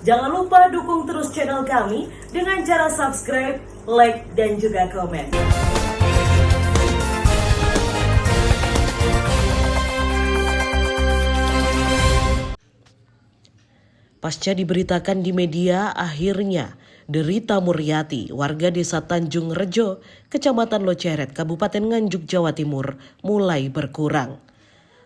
Jangan lupa dukung terus channel kami dengan cara subscribe, like, dan juga komen. Pasca diberitakan di media, akhirnya derita Muryati, warga desa Tanjung Rejo, Kecamatan Loceret, Kabupaten Nganjuk, Jawa Timur, mulai berkurang.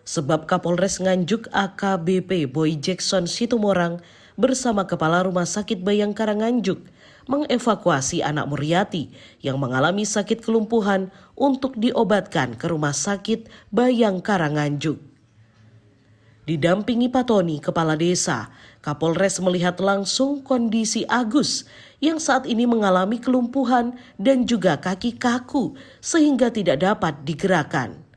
Sebab Kapolres Nganjuk AKBP Boy Jackson Situmorang bersama Kepala Rumah Sakit Bayangkara Nganjuk mengevakuasi anak Muryati yang mengalami sakit kelumpuhan untuk diobatkan ke Rumah Sakit Bayangkara Nganjuk. Didampingi Patoni, Kepala Desa, Kapolres melihat langsung kondisi Agus yang saat ini mengalami kelumpuhan dan juga kaki kaku sehingga tidak dapat digerakkan.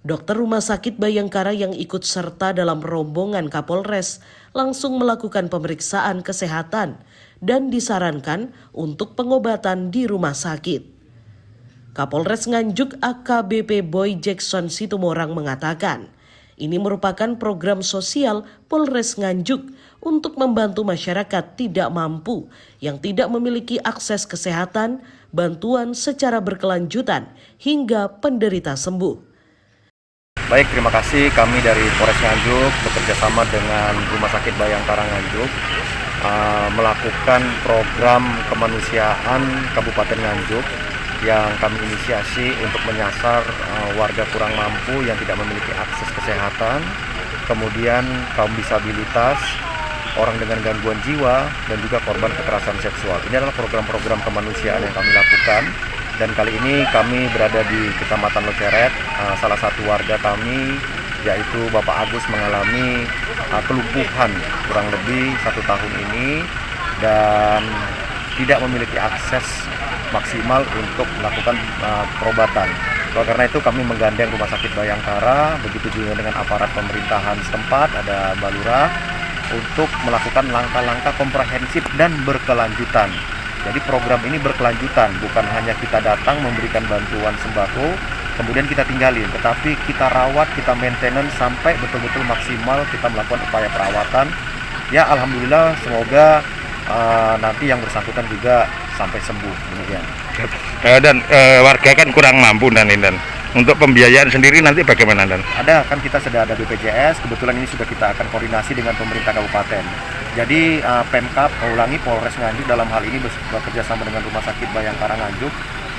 Dokter Rumah Sakit Bayangkara yang ikut serta dalam rombongan Kapolres langsung melakukan pemeriksaan kesehatan dan disarankan untuk pengobatan di rumah sakit. Kapolres Nganjuk AKBP Boy Jackson Situmorang mengatakan, ini merupakan program sosial Polres Nganjuk untuk membantu masyarakat tidak mampu yang tidak memiliki akses kesehatan, bantuan secara berkelanjutan hingga penderita sembuh. Baik, terima kasih. Kami dari Polres Nganjuk bekerjasama dengan Rumah Sakit Bayangkara Nganjuk melakukan program kemanusiaan Kabupaten Nganjuk yang kami inisiasi untuk menyasar warga kurang mampu yang tidak memiliki akses kesehatan, kemudian kaum disabilitas, orang dengan gangguan jiwa, dan juga korban kekerasan seksual. Ini adalah program-program kemanusiaan yang kami lakukan. Dan kali ini kami berada di Kecamatan Loceret. Salah satu warga kami yaitu Bapak Agus mengalami kelumpuhan kurang lebih 1 tahun ini dan tidak memiliki akses maksimal untuk melakukan perobatan. Karena itu kami menggandeng Rumah Sakit Bayangkara, begitu juga dengan aparat pemerintahan setempat, ada Balura, untuk melakukan langkah-langkah komprehensif dan berkelanjutan. Jadi program ini berkelanjutan, bukan hanya kita datang memberikan bantuan sembako, kemudian kita tinggalin, tetapi kita rawat, kita maintenance sampai betul-betul maksimal kita melakukan upaya perawatan. Ya alhamdulillah, semoga nanti yang bersangkutan juga sampai sembuh. Demikian. Dan warga kan kurang mampu dan untuk pembiayaan sendiri nanti bagaimana dan? Ada, kan kita sudah ada BPJS, kebetulan ini sudah kita akan koordinasi dengan pemerintah kabupaten. Jadi Pemkab, Polres Nganjuk dalam hal ini bekerja sama dengan Rumah Sakit Bayangkara Nganjuk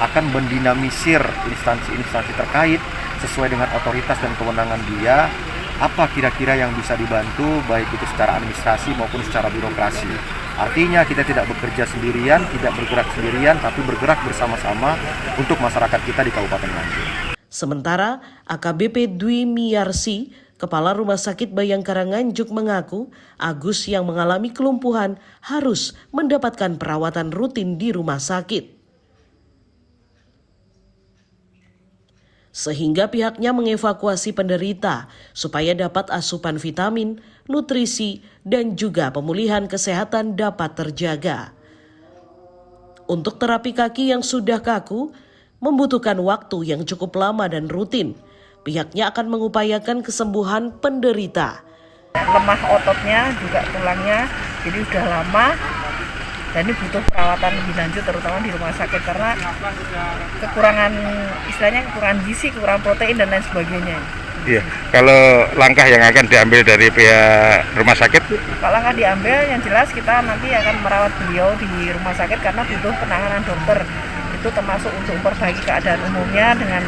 akan mendinamisir instansi-instansi terkait sesuai dengan otoritas dan kewenangan dia, apa kira-kira yang bisa dibantu baik itu secara administrasi maupun secara birokrasi. Artinya kita tidak bekerja sendirian, tidak bergerak sendirian, tapi bergerak bersama-sama untuk masyarakat kita di Kabupaten Nganjuk. Sementara AKBP Dwi Miyarsi, Kepala Rumah Sakit Bayangkara Nganjuk mengaku Agus yang mengalami kelumpuhan harus mendapatkan perawatan rutin di rumah sakit. Sehingga pihaknya mengevakuasi penderita supaya dapat asupan vitamin, nutrisi, dan juga pemulihan kesehatan dapat terjaga. Untuk terapi kaki yang sudah kaku, membutuhkan waktu yang cukup lama dan rutin. Pihaknya akan mengupayakan kesembuhan penderita. Lemah ototnya, juga tulangnya, jadi sudah lama. Dan ini butuh perawatan lebih lanjut terutama di rumah sakit karena kekurangan gizi, kekurangan protein dan lain sebagainya. Iya. Kalau langkah yang akan diambil dari pihak rumah sakit? Kalau langkah diambil yang jelas kita nanti akan merawat beliau di rumah sakit karena butuh penanganan dokter. Itu termasuk untuk memperbaiki keadaan umumnya dengan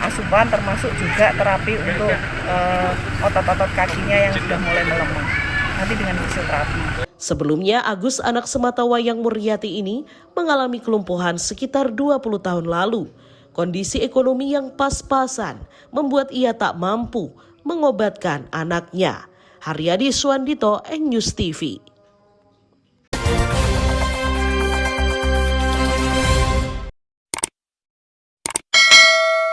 asupan, termasuk juga terapi untuk otot-otot kakinya yang sudah mulai melemah. Nanti dengan fisioterapi. Sebelumnya, Agus, anak sematawayang Muryati ini mengalami kelumpuhan sekitar 20 tahun lalu. Kondisi ekonomi yang pas-pasan membuat ia tak mampu mengobatkan anaknya. Haryadi Suwandito, N-News TV.